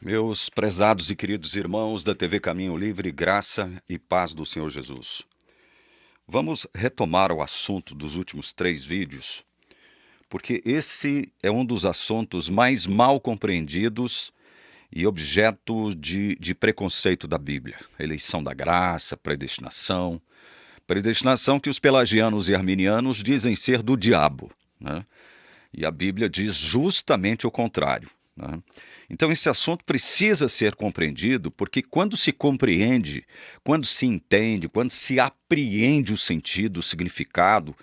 Meus prezados e queridos irmãos da TV Caminho Livre, graça e paz do Senhor Jesus. Vamos retomar o assunto dos últimos 3 vídeos, porque esse é um dos assuntos mais mal compreendidos e objeto de preconceito da Bíblia. Eleição da graça, predestinação. Predestinação que os pelagianos e arminianos dizem ser do diabo, né? E a Bíblia diz justamente o contrário, né? Então esse assunto precisa ser compreendido, porque quando se compreende, quando se entende, quando se apreende o sentido, o significado,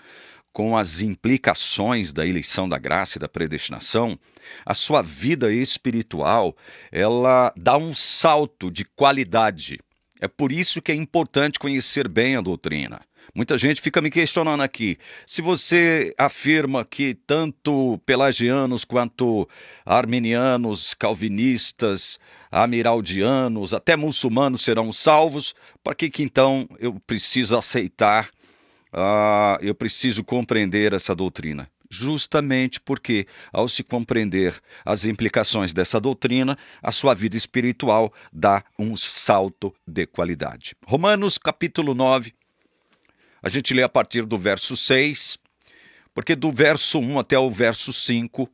com as implicações da eleição da graça e da predestinação, a sua vida espiritual, ela dá um salto de qualidade. É por isso que é importante conhecer bem a doutrina. Muita gente fica me questionando aqui, se você afirma que tanto pelagianos quanto arminianos, calvinistas, amiraldianos, até muçulmanos serão salvos, para que então eu preciso aceitar, eu preciso compreender essa doutrina? Justamente porque, ao se compreender as implicações dessa doutrina, a sua vida espiritual dá um salto de qualidade. Romanos capítulo 9, a gente lê a partir do verso 6, porque do verso 1 até o verso 5,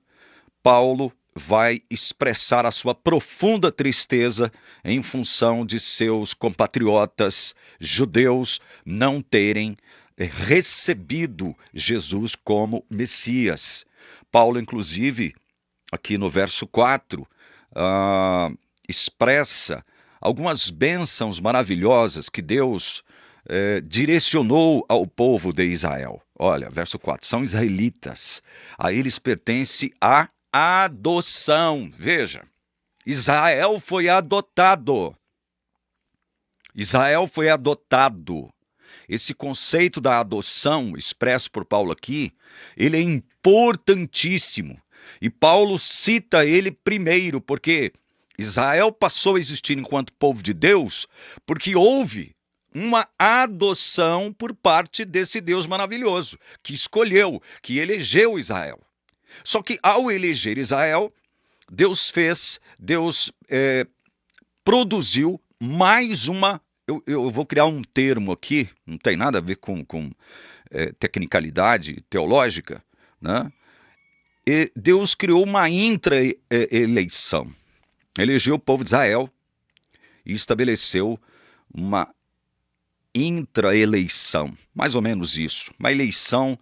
Paulo vai expressar a sua profunda tristeza em função de seus compatriotas judeus não terem recebido Jesus como Messias. Paulo, inclusive, aqui no verso 4, expressa algumas bênçãos maravilhosas que Deus direcionou ao povo de Israel. Olha, verso 4, são israelitas, a eles pertence a adoção. Veja, Israel foi adotado. Israel foi adotado. Esse conceito da adoção, expresso por Paulo aqui, ele é importantíssimo. E Paulo cita ele primeiro, porque Israel passou a existir enquanto povo de Deus, porque houve uma adoção por parte desse Deus maravilhoso, que escolheu, que elegeu Israel. Só que ao eleger Israel, Deus produziu mais uma. Eu vou criar um termo aqui, não tem nada a ver com tecnicalidade teológica, né? E Deus criou uma intra-eleição. Elegeu o povo de Israel e estabeleceu uma intra-eleição, mais ou menos isso, uma eleição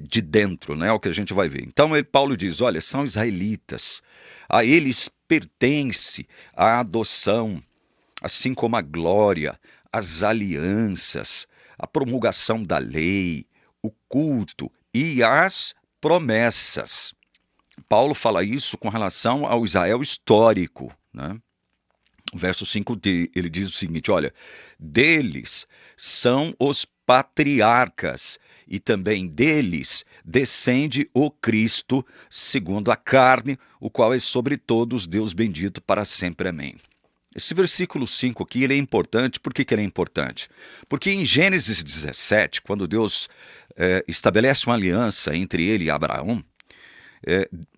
de dentro, né? É o que a gente vai ver. Então Paulo diz, olha, são israelitas, a eles pertence a adoção, assim como a glória, as alianças, a promulgação da lei, o culto e as promessas. Paulo fala isso com relação ao Israel histórico, né? O verso 5, ele diz o seguinte, olha, deles são os patriarcas, e também deles descende o Cristo, segundo a carne, o qual é sobre todos Deus bendito para sempre. Amém. Esse versículo 5 aqui, ele é importante. Por que ele é importante? Porque em Gênesis 17, quando Deus estabelece uma aliança entre ele e Abraão,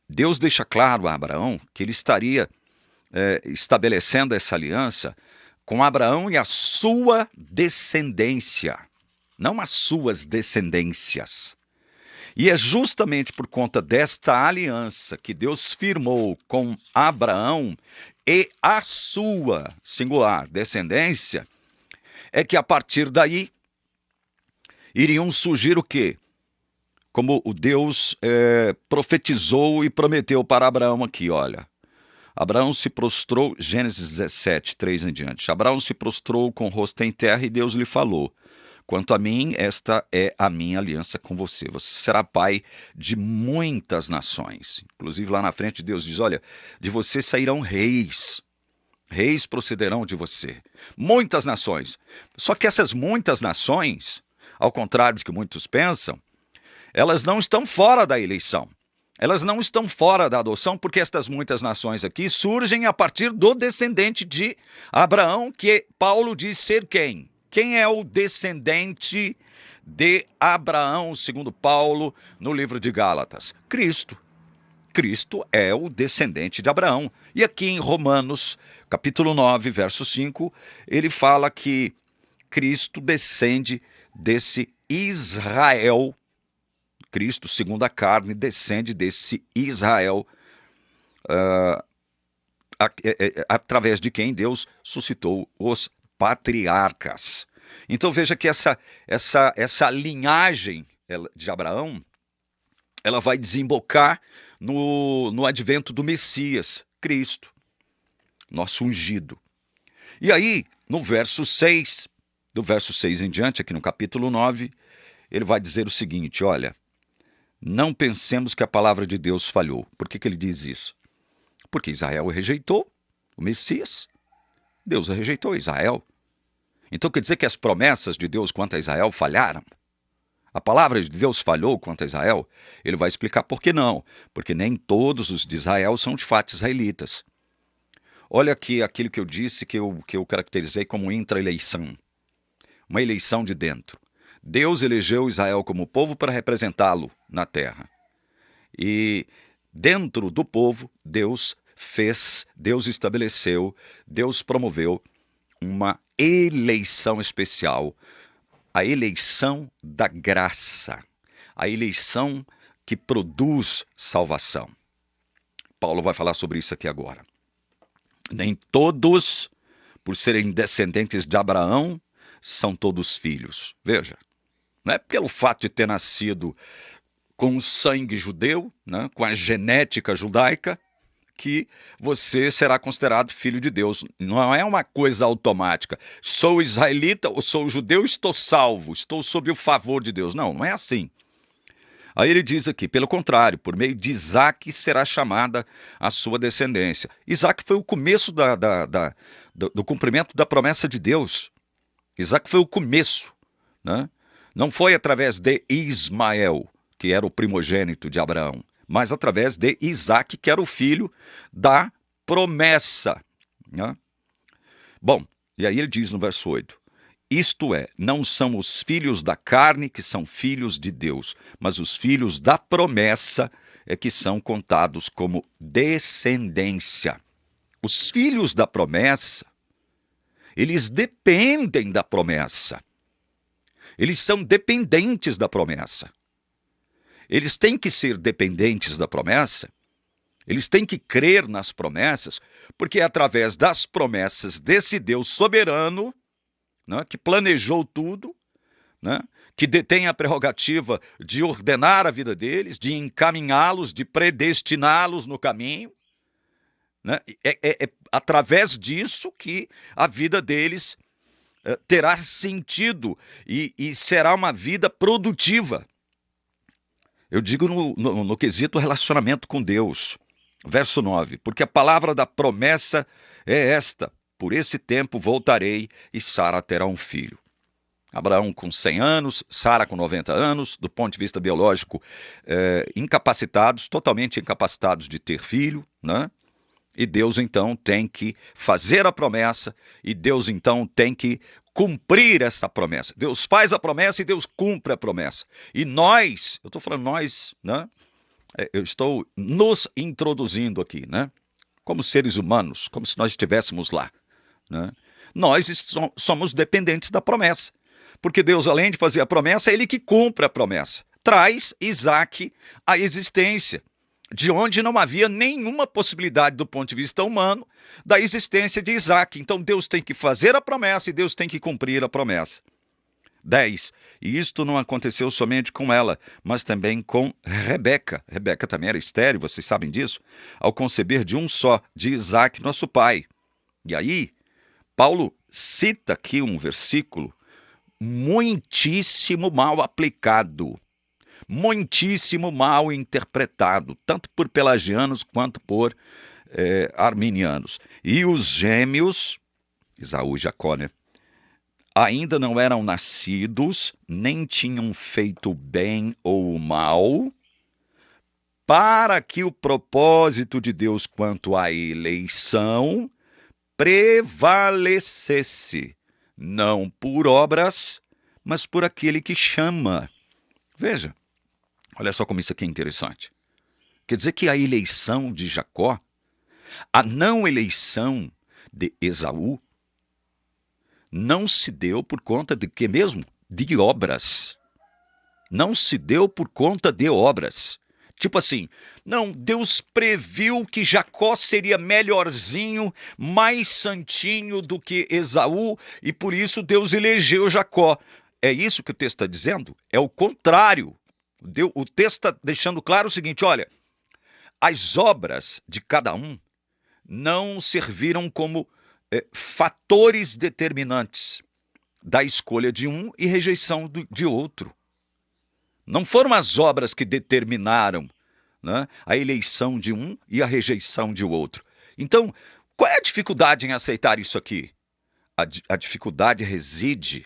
Deus deixa claro a Abraão que ele estaria estabelecendo essa aliança com Abraão e a sua descendência, não as suas descendências. E é justamente por conta desta aliança que Deus firmou com Abraão e a sua, singular, descendência, é que a partir daí iriam surgir o quê? Como o Deus profetizou e prometeu para Abraão aqui, olha. Abraão se prostrou, Gênesis 17, 3 em diante. Abraão se prostrou com o rosto em terra e Deus lhe falou, quanto a mim, esta é a minha aliança com você. Você será pai de muitas nações. Inclusive lá na frente Deus diz, olha, de você sairão reis. Reis procederão de você. Muitas nações. Só que essas muitas nações, ao contrário do que muitos pensam, elas não estão fora da eleição. Elas não estão fora da adoção, porque estas muitas nações aqui surgem a partir do descendente de Abraão, que Paulo diz ser quem? Quem é o descendente de Abraão, segundo Paulo, no livro de Gálatas? Cristo. Cristo é o descendente de Abraão. E aqui em Romanos, capítulo 9, verso 5, ele fala que Cristo descende desse Israel. Cristo, segundo a carne, descende desse Israel, através de quem Deus suscitou os patriarcas. Então veja que essa linhagem de Abraão, ela vai desembocar no advento do Messias, Cristo, nosso ungido. E aí, no verso 6, do verso 6 em diante, aqui no capítulo 9, ele vai dizer o seguinte, olha, não pensemos que a palavra de Deus falhou. Por que ele diz isso? Porque Israel rejeitou o Messias. Deus rejeitou Israel. Então quer dizer que as promessas de Deus quanto a Israel falharam? A palavra de Deus falhou quanto a Israel? Ele vai explicar por que não. Porque nem todos os de Israel são de fato israelitas. Olha aqui aquilo que eu disse, que eu caracterizei como intra-eleição. Uma eleição de dentro. Deus elegeu Israel como povo para representá-lo na terra. E dentro do povo, Deus estabeleceu, Deus promoveu uma eleição especial, a eleição da graça, a eleição que produz salvação. Paulo vai falar sobre isso aqui agora. Nem todos, por serem descendentes de Abraão, são todos filhos. Veja, não é pelo fato de ter nascido com o sangue judeu, né, com a genética judaica, que você será considerado filho de Deus. Não é uma coisa automática. Sou israelita ou sou judeu, estou salvo, estou sob o favor de Deus. Não, não é assim. Aí ele diz aqui, pelo contrário, por meio de Isaque será chamada a sua descendência. Isaque foi o começo do cumprimento da promessa de Deus. Isaque foi o começo, né? Não foi através de Ismael, que era o primogênito de Abraão, mas através de Isaque, que era o filho da promessa, né? Bom, e aí ele diz no verso 8, isto é, não são os filhos da carne que são filhos de Deus, mas os filhos da promessa é que são contados como descendência. Os filhos da promessa, eles dependem da promessa. Eles são dependentes da promessa. Eles têm que ser dependentes da promessa, eles têm que crer nas promessas, porque é através das promessas desse Deus soberano, né, que planejou tudo, né, que detém a prerrogativa de ordenar a vida deles, de encaminhá-los, de predestiná-los no caminho, né, é através disso que a vida deles terá sentido e será uma vida produtiva. Eu digo no quesito relacionamento com Deus. Verso 9, porque a palavra da promessa é esta, por esse tempo voltarei e Sara terá um filho. Abraão com 100 anos, Sara com 90 anos, do ponto de vista biológico, incapacitados, totalmente incapacitados de ter filho, né? E Deus então tem que fazer a promessa, e Deus então tem que cumprir essa promessa. Deus faz a promessa e Deus cumpre a promessa. E nós, eu estou falando nós, né? Eu estou nos introduzindo aqui, né? Como seres humanos, como se nós estivéssemos lá, né? Nós somos dependentes da promessa, porque Deus, além de fazer a promessa, é Ele que cumpre a promessa. Traz Isaque à existência, de onde não havia nenhuma possibilidade do ponto de vista humano da existência de Isaque. Então Deus tem que fazer a promessa e Deus tem que cumprir a promessa. 10. E isto não aconteceu somente com ela, mas também com Rebeca. Rebeca também era estéril, vocês sabem disso? Ao conceber de um só, de Isaque, nosso pai. E aí, Paulo cita aqui um versículo muitíssimo mal aplicado, muitíssimo mal interpretado, tanto por pelagianos quanto por arminianos. E os gêmeos, Esaú e Jacó, né? Ainda não eram nascidos, nem tinham feito bem ou mal, para que o propósito de Deus quanto à eleição prevalecesse, não por obras, mas por aquele que chama. Veja, olha só como isso aqui é interessante. Quer dizer que a eleição de Jacó A não eleição de Esaú não se deu por conta de quê mesmo? De obras. Não se deu por conta de obras. Tipo assim, não, Deus previu que Jacó seria melhorzinho, mais santinho do que Esaú, e por isso Deus elegeu Jacó. É isso que o texto está dizendo? É o contrário. O texto está deixando claro o seguinte, olha, as obras de cada um não serviram como fatores determinantes da escolha de um e rejeição de outro. Não foram as obras que determinaram, né, a eleição de um e a rejeição de outro. Então, qual é a dificuldade em aceitar isso aqui? A dificuldade reside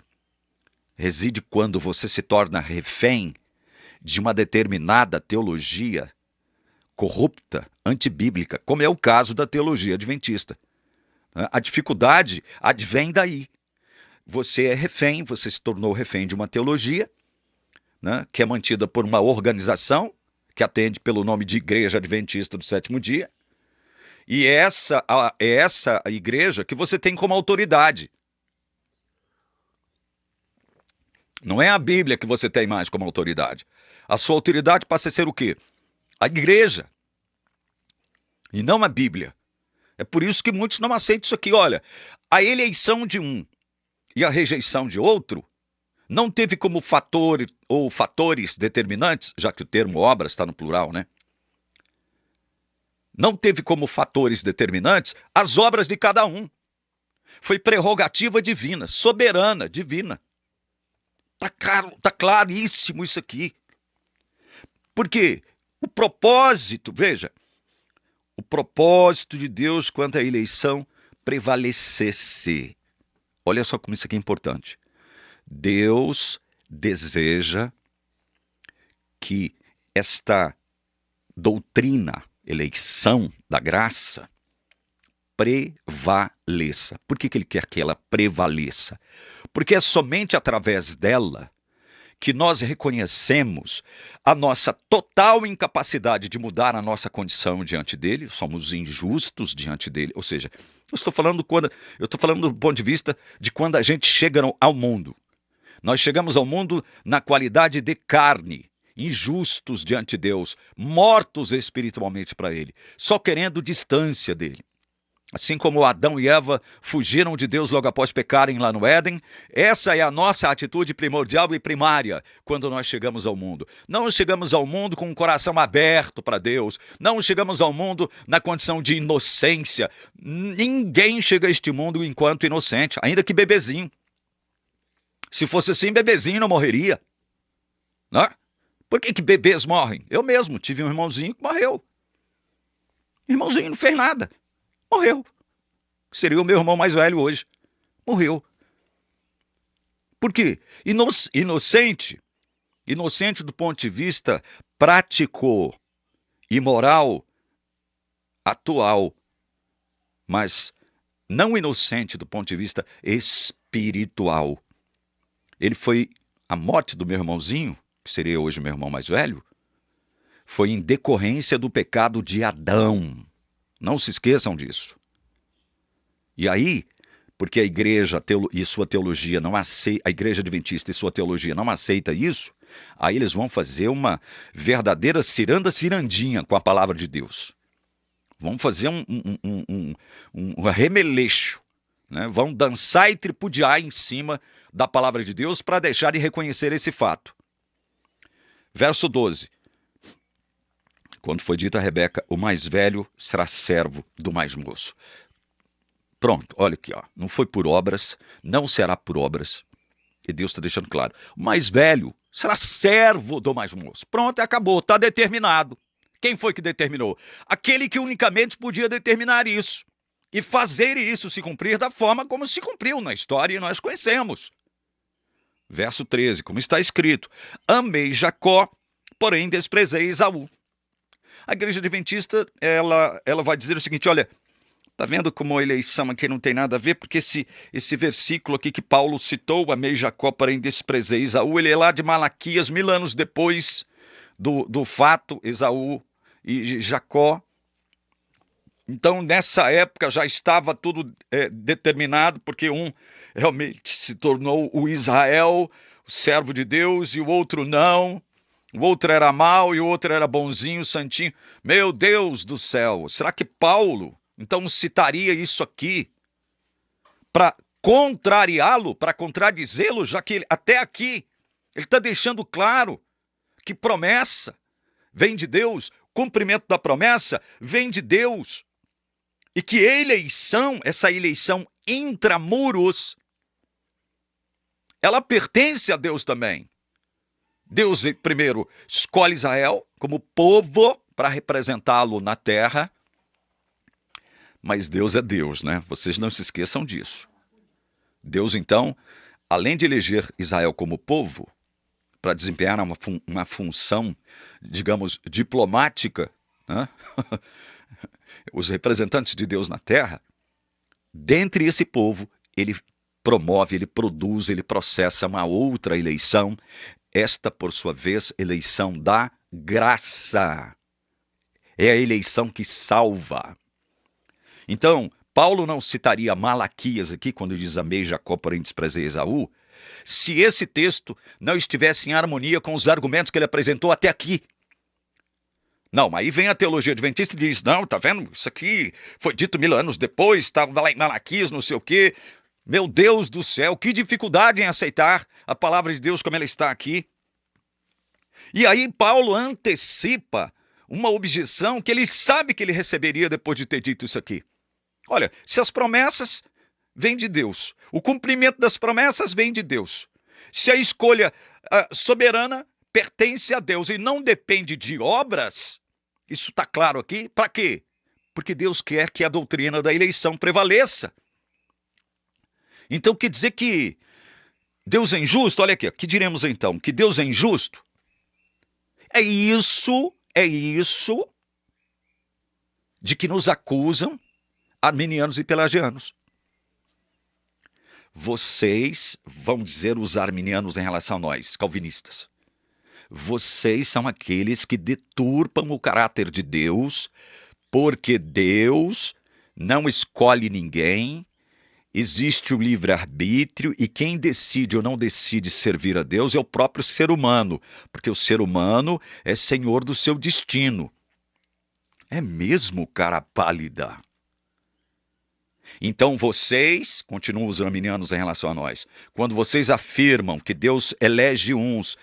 quando você se torna refém de uma determinada teologia corrupta, antibíblica, como é o caso da teologia adventista. A dificuldade advém daí. Você é refém, você se tornou refém de uma teologia, né, que é mantida por uma organização que atende pelo nome de Igreja Adventista do Sétimo Dia, e é essa igreja que você tem como autoridade. Não é a Bíblia que você tem mais como autoridade. A sua autoridade passa a ser o quê? A igreja. E não a Bíblia. É por isso que muitos não aceitam isso aqui. Olha, a eleição de um e a rejeição de outro não teve como fator ou fatores determinantes, já que o termo obras está no plural, né? Não teve como fatores determinantes as obras de cada um. Foi prerrogativa divina, soberana, divina. Tá claríssimo isso aqui. Porque o propósito, veja, o propósito de Deus quanto à eleição prevalecesse. Olha só como isso aqui é importante. Deus deseja que esta doutrina, eleição da graça, prevaleça. Por que ele quer que ela prevaleça? Porque é somente através dela que nós reconhecemos a nossa total incapacidade de mudar a nossa condição diante dele, somos injustos diante dele, ou seja, eu estou falando do ponto de vista de quando a gente chega ao mundo. Nós chegamos ao mundo na qualidade de carne, injustos diante de Deus, mortos espiritualmente para ele, só querendo distância dele. Assim como Adão e Eva fugiram de Deus logo após pecarem lá no Éden, essa é a nossa atitude primordial e primária quando nós chegamos ao mundo. Não chegamos ao mundo com o coração aberto para Deus, não chegamos ao mundo na condição de inocência. Ninguém chega a este mundo enquanto inocente, ainda que bebezinho. Se fosse assim, bebezinho não morreria. Né? Por que bebês morrem? Eu mesmo tive um irmãozinho que morreu. Irmãozinho não fez nada. Morreu. Seria o meu irmão mais velho hoje. Morreu. Por quê? Inocente do ponto de vista prático e moral atual, mas não inocente do ponto de vista espiritual. A morte do meu irmãozinho, que seria hoje meu irmão mais velho, foi em decorrência do pecado de Adão. Não se esqueçam disso. E aí, porque a igreja e sua teologia não aceita, a igreja adventista e sua teologia não aceita isso, aí eles vão fazer uma verdadeira cirandinha com a palavra de Deus. Vão fazer um remeleixo, né? Vão dançar e tripudiar em cima da palavra de Deus para deixar de reconhecer esse fato. Verso 12. Quando foi dito a Rebeca, o mais velho será servo do mais moço. Pronto, olha aqui, ó. Não foi por obras, não será por obras. E Deus está deixando claro. O mais velho será servo do mais moço. Pronto, acabou, está determinado. Quem foi que determinou? Aquele que unicamente podia determinar isso. E fazer isso se cumprir da forma como se cumpriu na história e nós conhecemos. Verso 13, como está escrito. Amei Jacó, porém desprezei Esaú. A igreja adventista, ela vai dizer o seguinte, olha, tá vendo como a eleição aqui não tem nada a ver? Porque esse versículo aqui que Paulo citou, amei Jacó, porém desprezei Esaú, ele é lá de Malaquias, 1000 anos depois do fato, Esaú e Jacó Então, nessa época já estava tudo determinado, porque um realmente se tornou o Israel, o servo de Deus, e o outro não. O outro era mau e o outro era bonzinho, santinho. Meu Deus do céu, será que Paulo então citaria isso aqui para contrariá-lo, para contradizê-lo, já que até aqui ele está deixando claro que promessa vem de Deus, cumprimento da promessa vem de Deus, e que eleição, essa eleição intramuros, ela pertence a Deus também. Deus primeiro escolhe Israel como povo para representá-lo na terra, mas Deus é Deus, né? Vocês não se esqueçam disso. Deus, então, além de eleger Israel como povo, para desempenhar uma função, digamos, diplomática, né? Os representantes de Deus na terra, dentre esse povo, ele promove, ele produz, ele processa uma outra eleição, esta, por sua vez, eleição da graça. É a eleição que salva. Então, Paulo não citaria Malaquias aqui, quando diz amei Jacó, porém desprezei Esaú, se esse texto não estivesse em harmonia com os argumentos que ele apresentou até aqui. Não, aí vem a teologia adventista e diz, não, tá vendo? Isso aqui foi dito 1000 anos depois, estava lá em Malaquias, não sei o quê. Meu Deus do céu, que dificuldade em aceitar a palavra de Deus como ela está aqui. E aí Paulo antecipa uma objeção que ele sabe que ele receberia depois de ter dito isso aqui. Olha, se as promessas vêm de Deus, o cumprimento das promessas vem de Deus, se a escolha soberana pertence a Deus e não depende de obras, isso está claro aqui, para quê? Porque Deus quer que a doutrina da eleição prevaleça. Então quer dizer que Deus é injusto? Olha aqui, que diremos então? Que Deus é injusto? É isso de que nos acusam arminianos e pelagianos. Vocês, vão dizer os arminianos em relação a nós, calvinistas, vocês são aqueles que deturpam o caráter de Deus, porque Deus não escolhe ninguém, existe o livre-arbítrio e quem decide ou não decide servir a Deus é o próprio ser humano, porque o ser humano é senhor do seu destino. É mesmo, cara pálida? Então vocês, continuam os arminianos em relação a nós, quando vocês afirmam que Deus elege uns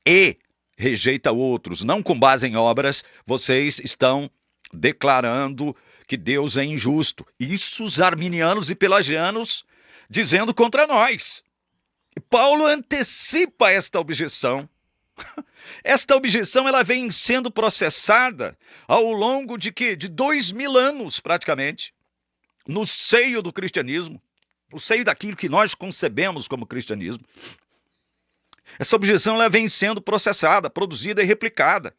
e rejeita outros, não com base em obras, vocês estão declarando que Deus é injusto. Isso os arminianos e pelagianos dizendo contra nós. E Paulo antecipa esta objeção. Esta objeção ela vem sendo processada ao longo de 2000 anos praticamente, no seio do cristianismo, no seio daquilo que nós concebemos como cristianismo. Essa objeção ela vem sendo processada, produzida e replicada.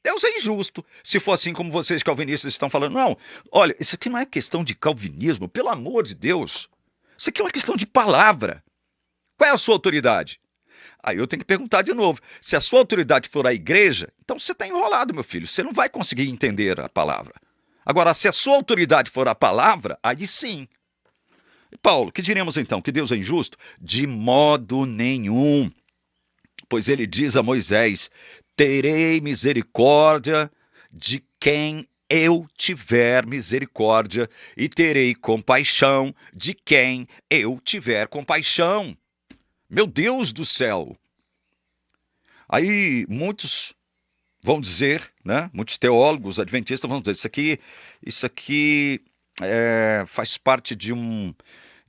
Deus é injusto, se for assim como vocês calvinistas estão falando. Não, olha, isso aqui não é questão de calvinismo, pelo amor de Deus. Isso aqui é uma questão de palavra. Qual é a sua autoridade? Aí eu tenho que perguntar de novo. Se a sua autoridade for a igreja, então você está enrolado, meu filho. Você não vai conseguir entender a palavra. Agora, se a sua autoridade for a palavra, aí sim. E Paulo, que diremos então? Que Deus é injusto? De modo nenhum. Pois ele diz a Moisés, terei misericórdia de quem eu tiver misericórdia e terei compaixão de quem eu tiver compaixão. Meu Deus do céu! Aí muitos vão dizer, né? Muitos teólogos adventistas vão dizer, isso aqui faz parte de um,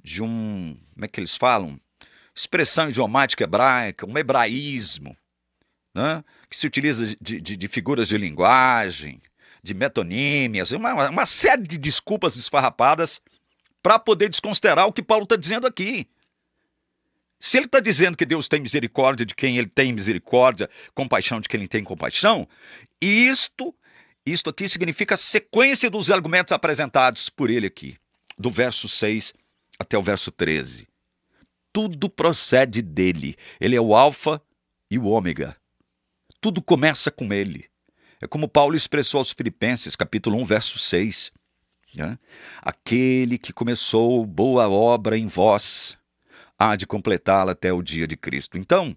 como é que eles falam? Expressão idiomática hebraica, um hebraísmo, né? Que se utiliza de figuras de linguagem, de metonímias, uma série de desculpas esfarrapadas para poder desconsiderar o que Paulo está dizendo aqui. Se ele está dizendo que Deus tem misericórdia de quem ele tem misericórdia, compaixão de quem ele tem compaixão, isto aqui significa a sequência dos argumentos apresentados por ele aqui, do verso 6 até o verso 13. Tudo procede dele. Ele é o alfa e o ômega. Tudo começa com ele. É como Paulo expressou aos Filipenses, capítulo 1, verso 6. né? Aquele que começou boa obra em vós, há de completá-la até o dia de Cristo. Então,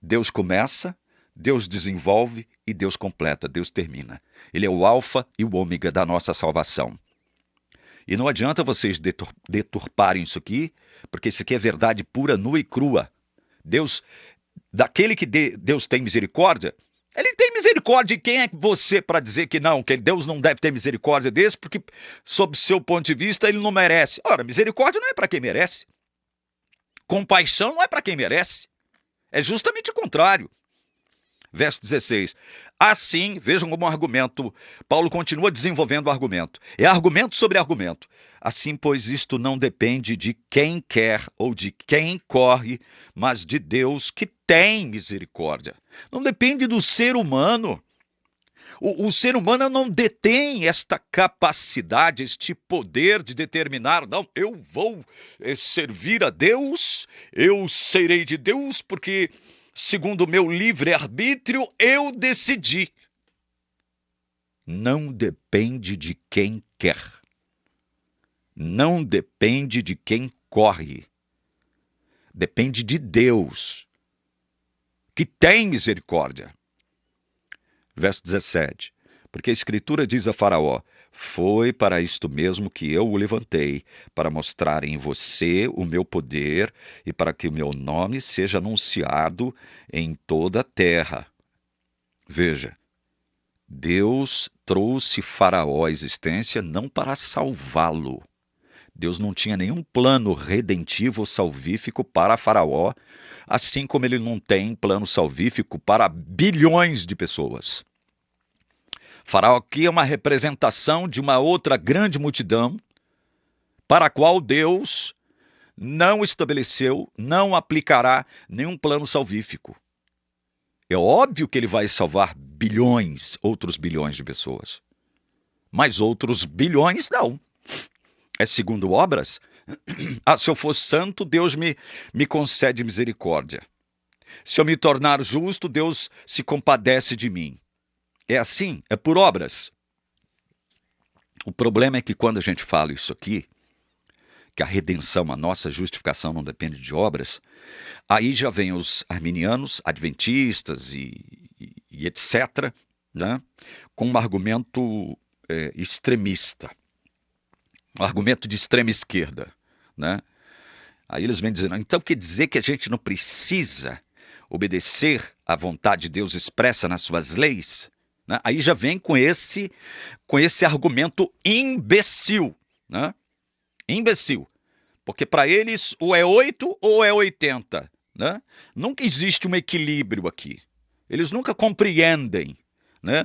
Deus começa, Deus desenvolve e Deus completa, Deus termina. Ele é o alfa e o ômega da nossa salvação. E não adianta vocês deturparem isso aqui, porque isso aqui é verdade pura, nua e crua. Deus, daquele que Deus tem misericórdia, ele tem misericórdia. E quem é você para dizer que não, que Deus não deve ter misericórdia desse, porque, sob seu ponto de vista, ele não merece? Ora, misericórdia não é para quem merece. Compaixão não é para quem merece. É justamente o contrário. Verso 16. Assim, vejam como argumento, Paulo continua desenvolvendo o argumento. É argumento sobre argumento. Assim, pois, isto não depende de quem quer ou de quem corre, mas de Deus que tem misericórdia. Não depende do ser humano. O ser humano não detém esta capacidade, este poder de determinar, não, eu vou servir a Deus, eu serei de Deus, porque, segundo o meu livre-arbítrio, eu decidi. Não depende de quem quer. Não depende de quem corre. Depende de Deus, que tem misericórdia. Verso 17. Porque a Escritura diz a Faraó: foi para isto mesmo que eu o levantei, para mostrar em você o meu poder e para que o meu nome seja anunciado em toda a terra. Veja, Deus trouxe Faraó à existência não para salvá-lo. Deus não tinha nenhum plano redentivo ou salvífico para Faraó, assim como ele não tem plano salvífico para bilhões de pessoas. Faraó aqui é uma representação de uma outra grande multidão para a qual Deus não estabeleceu, não aplicará nenhum plano salvífico. É óbvio que ele vai salvar bilhões, outros bilhões de pessoas. Mas outros bilhões não. É segundo obras? Se eu for santo, Deus me concede misericórdia. Se eu me tornar justo, Deus se compadece de mim. É assim, é por obras. O problema é que quando a gente fala isso aqui, que a redenção, a nossa justificação não depende de obras, aí já vem os arminianos, adventistas e etc., né, com um argumento extremista, um argumento de extrema esquerda, né? Aí eles vêm dizendo, então quer dizer que a gente não precisa obedecer à vontade de Deus expressa nas suas leis? Né? Aí já vem com esse argumento imbecil, né? Imbecil. Porque para eles ou é 8 ou é 80. Né? Nunca existe um equilíbrio aqui. Eles nunca compreendem, né,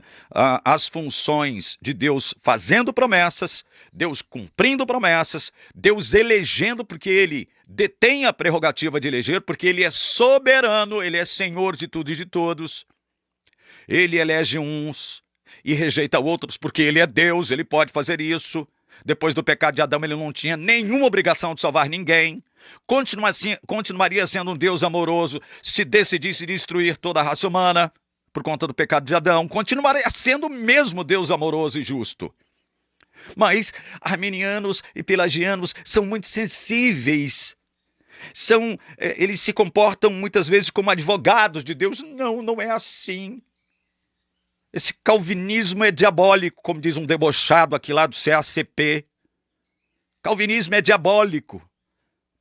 as funções de Deus fazendo promessas, Deus cumprindo promessas, Deus elegendo, porque ele detém a prerrogativa de eleger, porque ele é soberano, ele é senhor de tudo e de todos. Ele elege uns e rejeita outros, porque ele é Deus, ele pode fazer isso. Depois do pecado de Adão, ele não tinha nenhuma obrigação de salvar ninguém. Continuaria sendo um Deus amoroso se decidisse destruir toda a raça humana por conta do pecado de Adão. Continuaria sendo o mesmo Deus amoroso e justo. Mas arminianos e pelagianos são muito sensíveis. Eles se comportam muitas vezes como advogados de Deus. Não, não é assim. Esse calvinismo é diabólico, como diz um debochado aqui lá do CACP. Calvinismo é diabólico.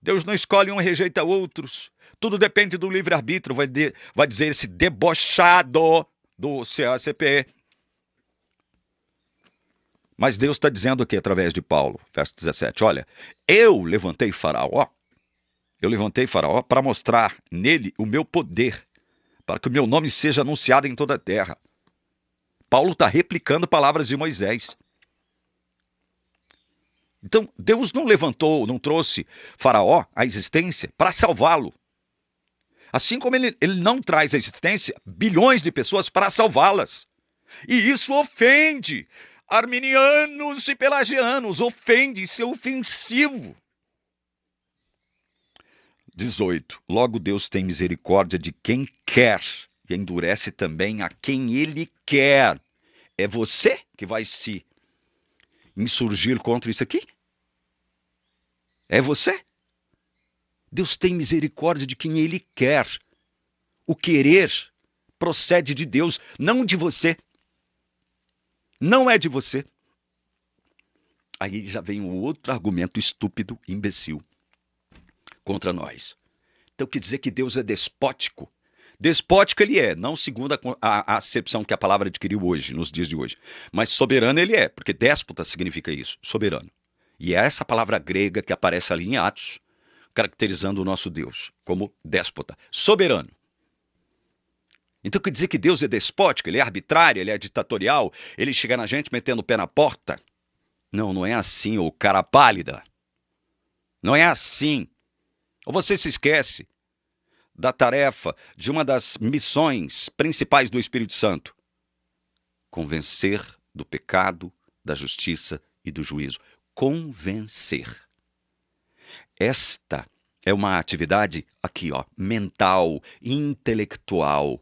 Deus não escolhe um e rejeita outros. Tudo depende do livre-arbítrio, vai dizer esse debochado do CACP. Mas Deus está dizendo aqui através de Paulo, verso 17, olha, eu levantei Faraó para mostrar nele o meu poder, para que o meu nome seja anunciado em toda a terra. Paulo está replicando palavras de Moisés. Então, Deus não trouxe Faraó à existência para salvá-lo. Assim como ele não traz à existência bilhões de pessoas para salvá-las. E isso ofende arminianos e pelagianos, ofende, isso é ofensivo. 18. Logo Deus tem misericórdia de quem quer e endurece também a quem ele quer. É você que vai se insurgir contra isso aqui? É você? Deus tem misericórdia de quem Ele quer. O querer procede de Deus, não de você. Não é de você. Aí já vem um outro argumento estúpido, imbecil, contra nós. Então quer dizer que Deus é despótico? Despótico ele é, não segundo a acepção que a palavra adquiriu hoje, nos dias de hoje. Mas soberano ele é, porque déspota significa isso, soberano. E é essa palavra grega que aparece ali em Atos, caracterizando o nosso Deus como déspota, soberano. Então quer dizer que Deus é despótico, ele é arbitrário, ele é ditatorial, ele chega na gente metendo o pé na porta? Não, não é assim, ô cara pálida. Não é assim. Ou você se esquece da tarefa de uma das missões principais do Espírito Santo: convencer do pecado, da justiça e do juízo. Convencer. Esta é uma atividade aqui, ó, mental, intelectual.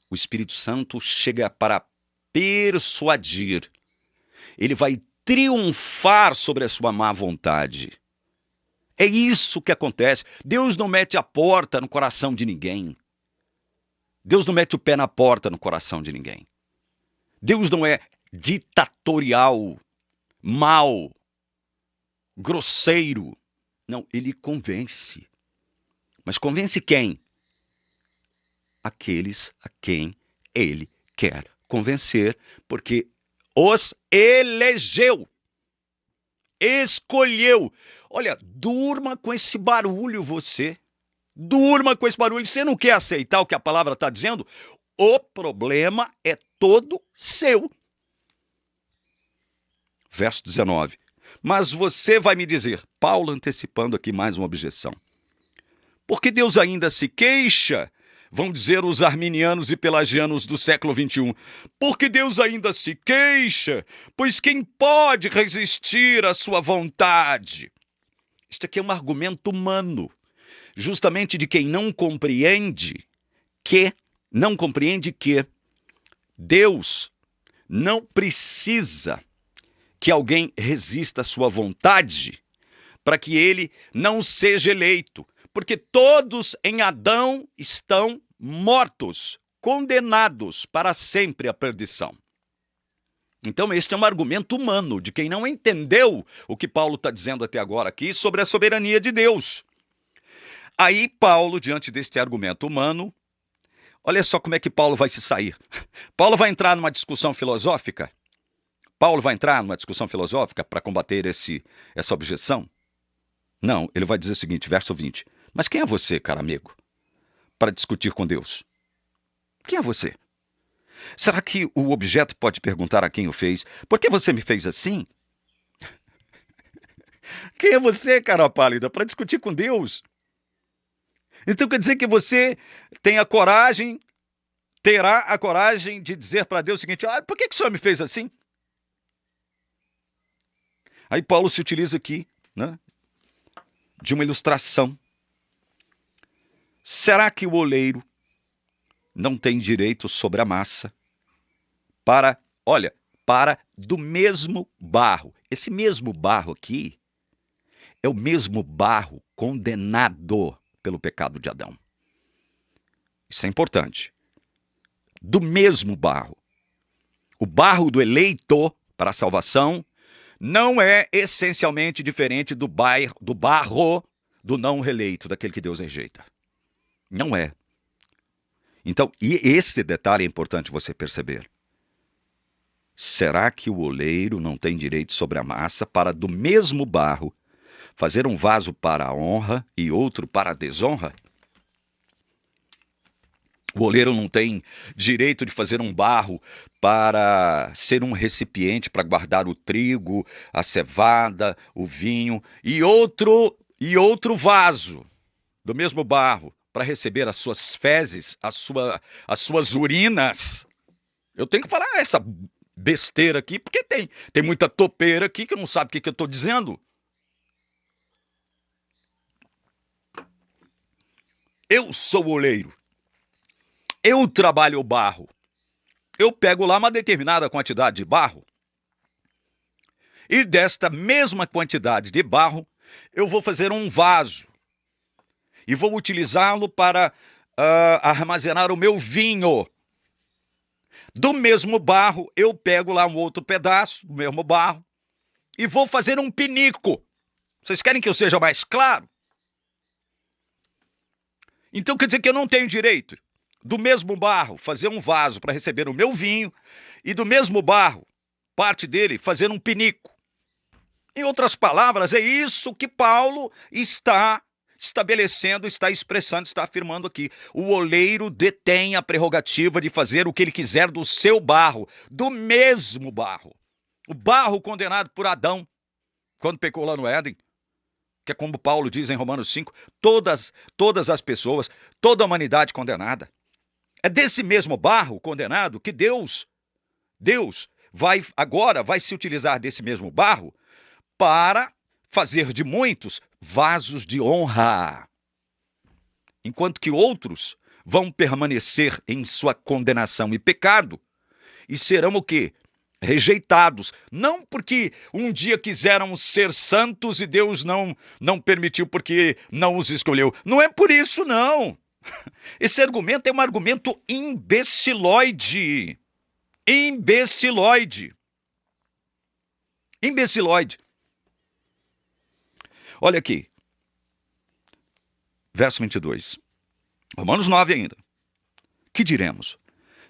O Espírito Santo chega para persuadir. Ele vai triunfar sobre a sua má vontade. É isso que acontece. Deus não mete a porta no coração de ninguém. Deus não mete o pé na porta no coração de ninguém. Deus não é ditatorial, mau, grosseiro. Não, ele convence. Mas convence quem? Aqueles a quem ele quer convencer, porque os elegeu, escolheu. Olha, durma com esse barulho você. Durma com esse barulho. Você não quer aceitar o que a palavra está dizendo? O problema é todo seu. Verso 19. Mas você vai me dizer, Paulo antecipando aqui mais uma objeção. Porque Deus ainda se queixa, vão dizer os arminianos e pelagianos do século XXI. Porque Deus ainda se queixa, pois quem pode resistir à sua vontade? Isto aqui é um argumento humano, justamente de quem não compreende que Deus não precisa que alguém resista à sua vontade para que ele não seja eleito. Porque todos em Adão estão mortos, condenados para sempre à perdição. Então este é um argumento humano de quem não entendeu o que Paulo está dizendo até agora aqui sobre a soberania de Deus. Aí Paulo, diante deste argumento humano, olha só como é que Paulo vai se sair. Paulo vai entrar numa discussão filosófica? Paulo vai entrar numa discussão filosófica para combater essa objeção? Não, ele vai dizer o seguinte, verso 20. Mas quem é você, cara amigo, para discutir com Deus? Quem é você? Será que o objeto pode perguntar a quem o fez, por que você me fez assim? Quem é você, cara pálida, para discutir com Deus? Então quer dizer que você terá a coragem de dizer para Deus o seguinte, por que o Senhor me fez assim? Aí Paulo se utiliza aqui, né, de uma ilustração. Será que o oleiro não tem direito sobre a massa para do mesmo barro? Esse mesmo barro aqui é o mesmo barro condenado pelo pecado de Adão. Isso é importante. Do mesmo barro. O barro do eleito para a salvação não é essencialmente diferente do barro do não reeleito, daquele que Deus rejeita. Não é. Então, e esse detalhe é importante você perceber. Será que o oleiro não tem direito sobre a massa para do mesmo barro fazer um vaso para a honra e outro para a desonra? O oleiro não tem direito de fazer um barro para ser um recipiente para guardar o trigo, a cevada, o vinho e outro vaso do mesmo barro para receber as suas fezes, as suas urinas. Eu tenho que falar essa besteira aqui, porque tem muita topeira aqui que não sabe o que eu estou dizendo. Eu sou o oleiro. Eu trabalho o barro. Eu pego lá uma determinada quantidade de barro. E desta mesma quantidade de barro, eu vou fazer um vaso. E vou utilizá-lo para armazenar o meu vinho. Do mesmo barro, eu pego lá um outro pedaço do mesmo barro e vou fazer um pinico. Vocês querem que eu seja mais claro? Então quer dizer que eu não tenho direito do mesmo barro fazer um vaso para receber o meu vinho e do mesmo barro, parte dele, fazer um pinico. Em outras palavras, é isso que Paulo está estabelecendo, está expressando, está afirmando aqui. O oleiro detém a prerrogativa de fazer o que ele quiser do seu barro, do mesmo barro. O barro condenado por Adão, quando pecou lá no Éden, que é como Paulo diz em Romanos 5, todas as pessoas, toda a humanidade condenada. É desse mesmo barro condenado que Deus vai se utilizar desse mesmo barro para fazer de muitos vasos de honra, enquanto que outros vão permanecer em sua condenação e pecado e serão o quê? Rejeitados, não porque um dia quiseram ser santos e Deus não permitiu porque não os escolheu. Não é por isso, não. Esse argumento é um argumento imbecilóide. Imbecilóide. Olha aqui, verso 22, Romanos 9 ainda. Que diremos?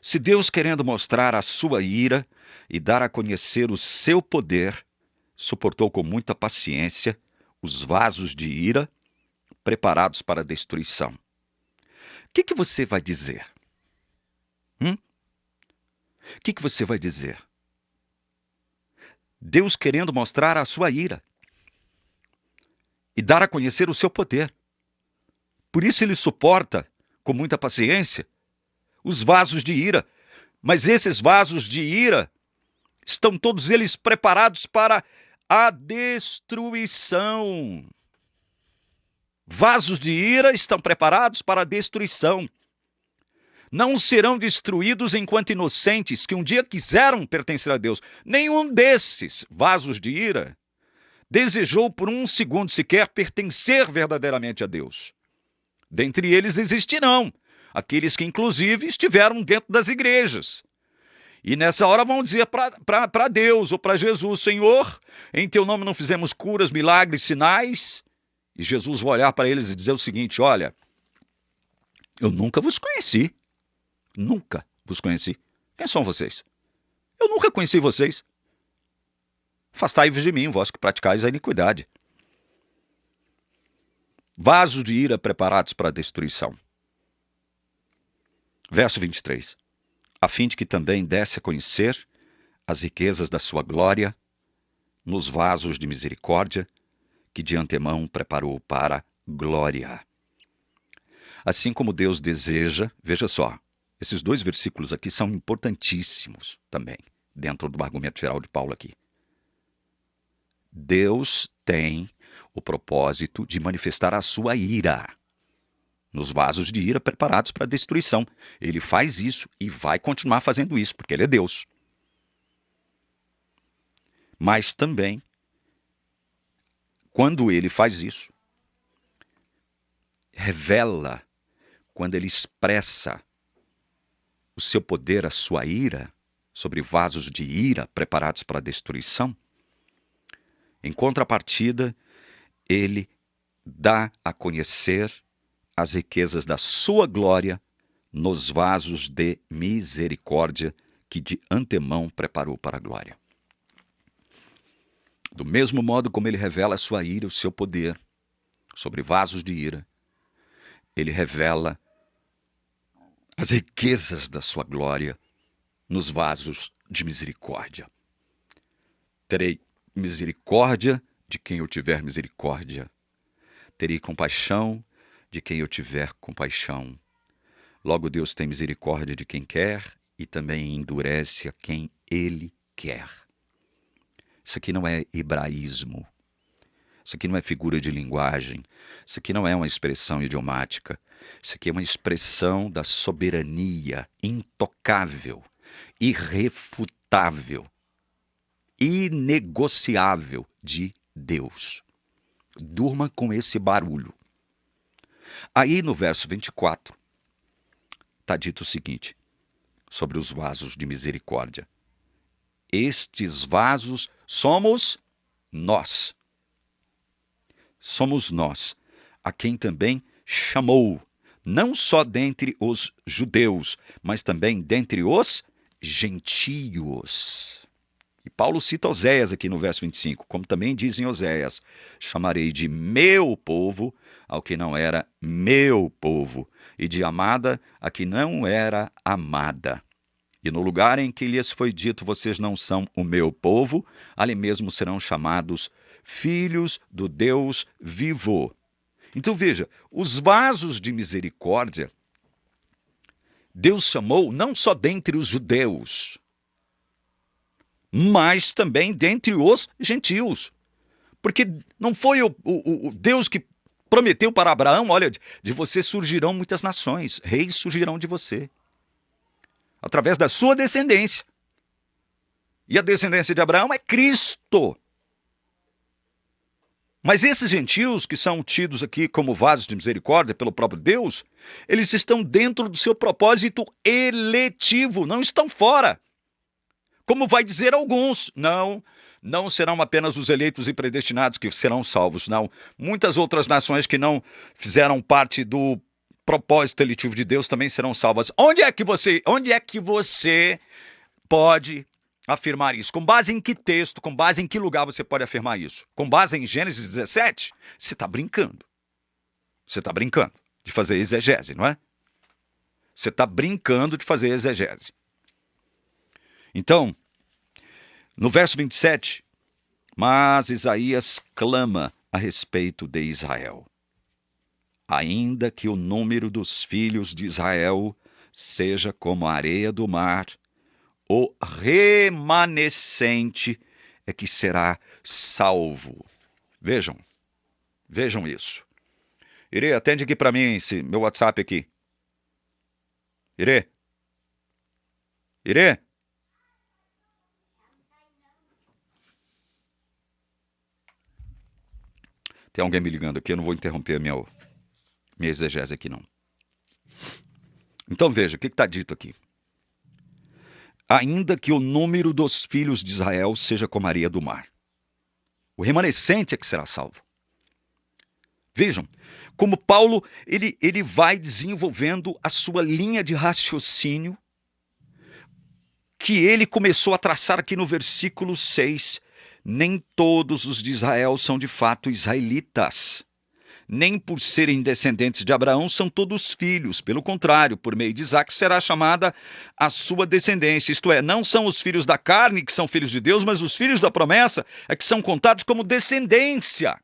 Se Deus, querendo mostrar a sua ira e dar a conhecer o seu poder, suportou com muita paciência os vasos de ira preparados para a destruição. O que você vai dizer? O que você vai dizer? Deus querendo mostrar a sua ira e dar a conhecer o seu poder. Por isso ele suporta, com muita paciência, os vasos de ira. Mas esses vasos de ira estão todos eles preparados para a destruição. Vasos de ira estão preparados para a destruição. Não serão destruídos enquanto inocentes que um dia quiseram pertencer a Deus. Nenhum desses vasos de ira desejou por um segundo sequer pertencer verdadeiramente a Deus. Dentre eles existirão aqueles que inclusive estiveram dentro das igrejas. E nessa hora vão dizer para Deus ou para Jesus: Senhor, em teu nome não fizemos curas, milagres, sinais. E Jesus vai olhar para eles e dizer o seguinte: olha, eu nunca vos conheci. Nunca vos conheci. Quem são vocês? Eu nunca conheci vocês. Afastai-vos de mim, vós que praticais a iniquidade. Vasos de ira preparados para a destruição. Verso 23. A fim de que também desse a conhecer as riquezas da sua glória nos vasos de misericórdia que de antemão preparou para glória. Assim como Deus deseja, veja só, esses dois versículos aqui são importantíssimos também, dentro do argumento geral de Paulo aqui. Deus tem o propósito de manifestar a sua ira nos vasos de ira preparados para a destruição. Ele faz isso e vai continuar fazendo isso, porque ele é Deus. Mas também, quando ele faz isso, revela, quando ele expressa o seu poder, a sua ira, sobre vasos de ira preparados para a destruição, em contrapartida, ele dá a conhecer as riquezas da sua glória nos vasos de misericórdia que de antemão preparou para a glória. Do mesmo modo como ele revela a sua ira, o seu poder sobre vasos de ira, ele revela as riquezas da sua glória nos vasos de misericórdia. Terei misericórdia de quem eu tiver misericórdia. Terei compaixão de quem eu tiver compaixão. Logo, Deus tem misericórdia de quem quer e também endurece a quem Ele quer. Isso aqui não é hebraísmo. Isso aqui não é figura de linguagem. Isso aqui não é uma expressão idiomática. Isso aqui é uma expressão da soberania intocável, irrefutável inegociável de Deus. Durma com esse barulho. Aí no verso 24, está dito o seguinte, sobre os vasos de misericórdia. Estes vasos somos nós. Somos nós, a quem também chamou, não só dentre os judeus, mas também dentre os gentios. E Paulo cita Oséias aqui no verso 25, como também diz em Oséias, chamarei de meu povo ao que não era meu povo, e de amada a que não era amada. E no lugar em que lhes foi dito, vocês não são o meu povo, ali mesmo serão chamados filhos do Deus vivo. Então veja, os vasos de misericórdia, Deus chamou não só dentre os judeus, mas também dentre os gentios. Porque não foi o Deus que prometeu para Abraão, olha, de você surgirão muitas nações, reis surgirão de você, através da sua descendência. E a descendência de Abraão é Cristo. Mas esses gentios, que são tidos aqui como vasos de misericórdia pelo próprio Deus, eles estão dentro do seu propósito eletivo, não estão fora. Como vai dizer alguns, não serão apenas os eleitos e predestinados que serão salvos, não. Muitas outras nações que não fizeram parte do propósito eletivo de Deus também serão salvas. Onde é que você pode afirmar isso? Com base em que texto, com base em que lugar você pode afirmar isso? Com base em Gênesis 17? Você está brincando. Você está brincando de fazer exegese, não é? Você está brincando de fazer exegese. Então, no verso 27, mas Isaías clama a respeito de Israel. Ainda que o número dos filhos de Israel seja como a areia do mar, o remanescente é que será salvo. Vejam isso. Irê, atende aqui para mim esse meu WhatsApp aqui. Irê? Tem alguém me ligando aqui, eu não vou interromper a minha exegese aqui, não. Então veja, o que está dito aqui? Ainda que o número dos filhos de Israel seja como a areia do mar. O remanescente é que será salvo. Vejam, como Paulo ele vai desenvolvendo a sua linha de raciocínio que ele começou a traçar aqui no versículo 6. Nem todos os de Israel são de fato israelitas. Nem por serem descendentes de Abraão são todos filhos. Pelo contrário, por meio de Isaque será chamada a sua descendência. Isto é, não são os filhos da carne que são filhos de Deus, mas os filhos da promessa é que são contados como descendência.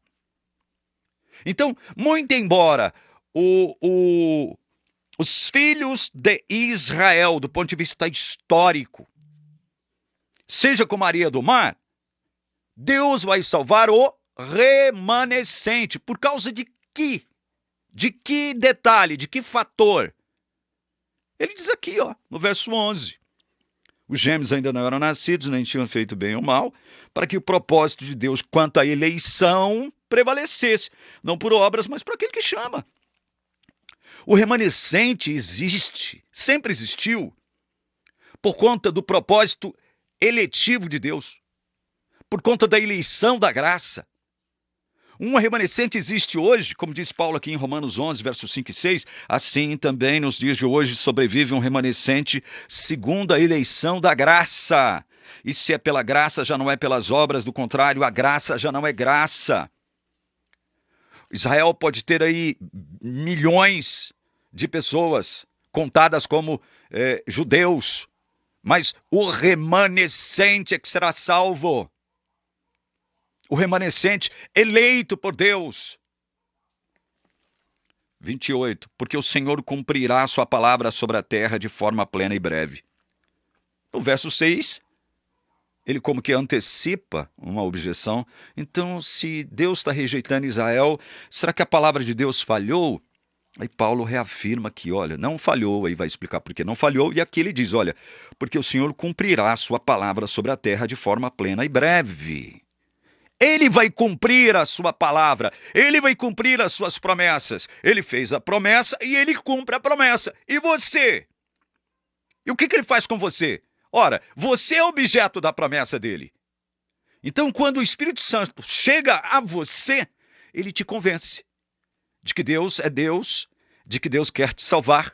Então, muito embora os filhos de Israel, do ponto de vista histórico, seja como a areia do mar, Deus vai salvar o remanescente. Por causa de que? De que detalhe? De que fator? Ele diz aqui, no verso 11. Os gêmeos ainda não eram nascidos, nem tinham feito bem ou mal, para que o propósito de Deus quanto à eleição prevalecesse. Não por obras, mas por aquele que chama. O remanescente existe, sempre existiu, por conta do propósito eletivo de Deus. Por conta da eleição da graça. Um remanescente existe hoje, como diz Paulo aqui em Romanos 11, versos 5 e 6, assim também nos dias de hoje sobrevive um remanescente segundo a eleição da graça. E se é pela graça, já não é pelas obras, do contrário, a graça já não é graça. Israel pode ter aí milhões de pessoas contadas como judeus, mas o remanescente é que será salvo. O remanescente eleito por Deus. 28. Porque o Senhor cumprirá a sua palavra sobre a terra de forma plena e breve. No verso 6, ele como que antecipa uma objeção. Então, se Deus está rejeitando Israel, será que a palavra de Deus falhou? Aí Paulo reafirma que, olha, não falhou, aí vai explicar por que não falhou, e aqui ele diz, olha, porque o Senhor cumprirá a sua palavra sobre a terra de forma plena e breve. Ele vai cumprir a sua palavra, ele vai cumprir as suas promessas. Ele fez a promessa e ele cumpre a promessa. E você? E o que ele faz com você? Ora, você é objeto da promessa dele. Então, quando o Espírito Santo chega a você, ele te convence de que Deus é Deus, de que Deus quer te salvar,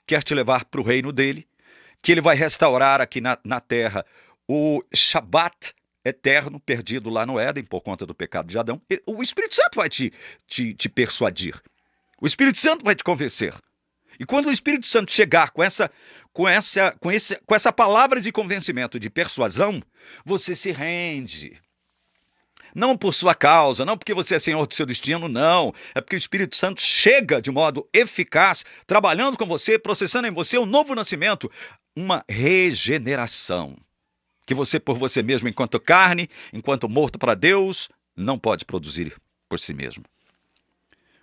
quer te levar para o reino dele, que ele vai restaurar aqui na terra o Shabat eterno, perdido lá no Éden por conta do pecado de Adão. O Espírito Santo vai te persuadir. O Espírito Santo vai te convencer. E quando o Espírito Santo chegar com essa palavra de convencimento, de persuasão, você se rende. Não por sua causa, não porque você é senhor do seu destino, não. É porque o Espírito Santo chega de modo eficaz, trabalhando com você, processando em você um novo nascimento, uma regeneração. Que você, por você mesmo, enquanto carne, enquanto morto para Deus, não pode produzir por si mesmo.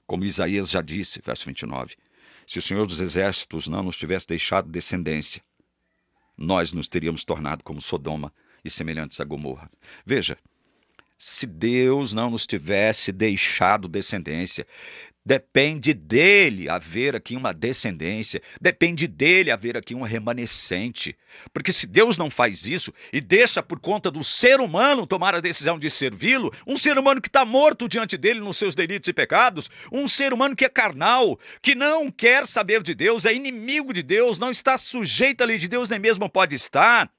Como Isaías já disse, verso 29, se o Senhor dos Exércitos não nos tivesse deixado descendência, nós nos teríamos tornado como Sodoma e semelhantes a Gomorra. Veja, se Deus não nos tivesse deixado descendência, depende dele haver aqui uma descendência, depende dele haver aqui um remanescente. Porque se Deus não faz isso e deixa por conta do ser humano tomar a decisão de servi-lo, um ser humano que está morto diante dele nos seus delitos e pecados, um ser humano que é carnal, que não quer saber de Deus, é inimigo de Deus, não está sujeito à lei de Deus, nem mesmo pode estar,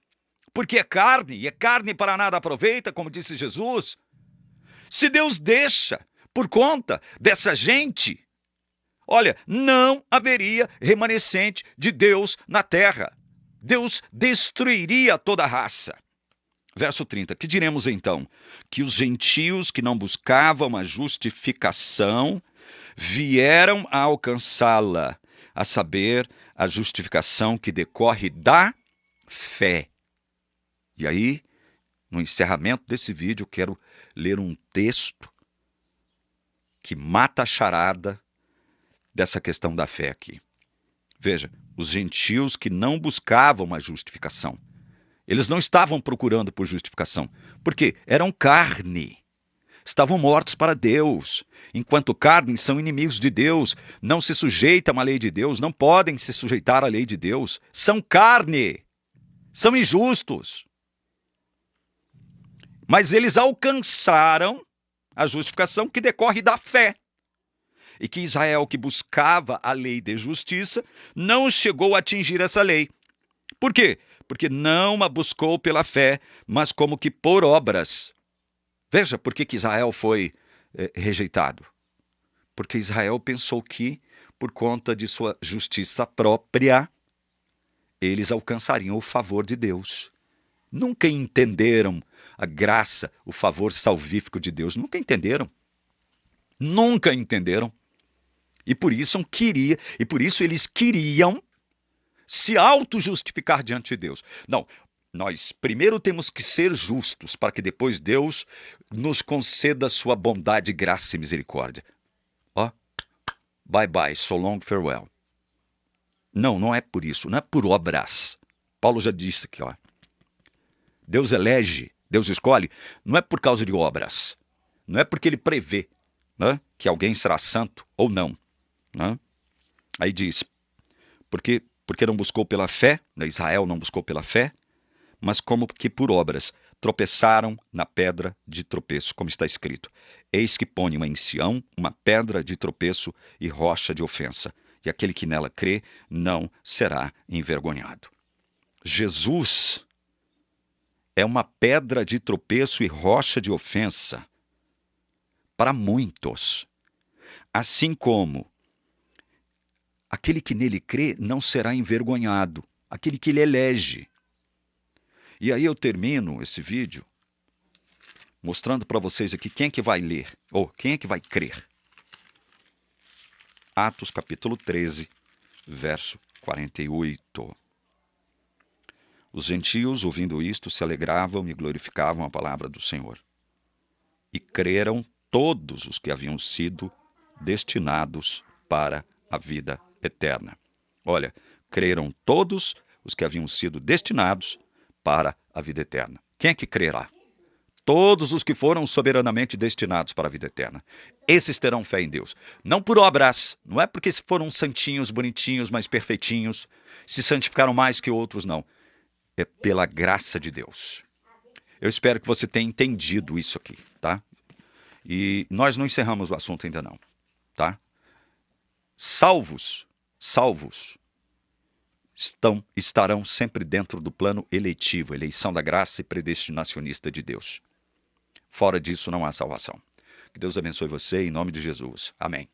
porque é carne, e é carne para nada aproveita, como disse Jesus. Se Deus deixa por conta dessa gente, olha, não haveria remanescente de Deus na terra. Deus destruiria toda a raça. Verso 30, que diremos então? Que os gentios que não buscavam a justificação vieram a alcançá-la, a saber, a justificação que decorre da fé. E aí, no encerramento desse vídeo, eu quero ler um texto que mata a charada dessa questão da fé aqui. Veja, os gentios que não buscavam a justificação, eles não estavam procurando por justificação, porque eram carne, estavam mortos para Deus. Enquanto carne, são inimigos de Deus, não se sujeitam à lei de Deus, não podem se sujeitar à lei de Deus, são carne, são injustos. Mas eles alcançaram a justificação que decorre da fé. E que Israel, que buscava a lei de justiça, não chegou a atingir essa lei. Por quê? Porque não a buscou pela fé, mas como que por obras. Veja por que Israel foi rejeitado. Porque Israel pensou que, por conta de sua justiça própria, eles alcançariam o favor de Deus. Nunca entenderam a graça, o favor salvífico de Deus. Nunca entenderam. Nunca entenderam. E por isso eles queriam se auto-justificar diante de Deus. Não, nós primeiro temos que ser justos para que depois Deus nos conceda a sua bondade, graça e misericórdia. Ó, bye bye, so long, farewell. Não é por isso, não é por obras. Paulo já disse aqui, ó. Deus elege, Deus escolhe, não é por causa de obras. Não é porque ele prevê, né, que alguém será santo ou não. Né? Aí diz, porque não buscou pela fé, né, Israel não buscou pela fé, mas como que por obras tropeçaram na pedra de tropeço, como está escrito. Eis que ponho em Sião uma pedra de tropeço e rocha de ofensa, e aquele que nela crê não será envergonhado. Jesus é uma pedra de tropeço e rocha de ofensa para muitos. Assim como aquele que nele crê não será envergonhado, aquele que ele elege. E aí eu termino esse vídeo mostrando para vocês aqui quem é que vai ler, ou quem é que vai crer. Atos capítulo 13, verso 48. Os gentios, ouvindo isto, se alegravam e glorificavam a palavra do Senhor. E creram todos os que haviam sido destinados para a vida eterna. Olha, creram todos os que haviam sido destinados para a vida eterna. Quem é que crerá? Todos os que foram soberanamente destinados para a vida eterna. Esses terão fé em Deus. Não por obras, não é porque foram santinhos, bonitinhos, mais perfeitinhos, se santificaram mais que outros, não. É pela graça de Deus. Eu espero que você tenha entendido isso aqui, tá? E nós não encerramos o assunto ainda não, tá? Salvos estarão sempre dentro do plano eletivo, eleição da graça e predestinacionista de Deus. Fora disso não há salvação. Que Deus abençoe você em nome de Jesus. Amém.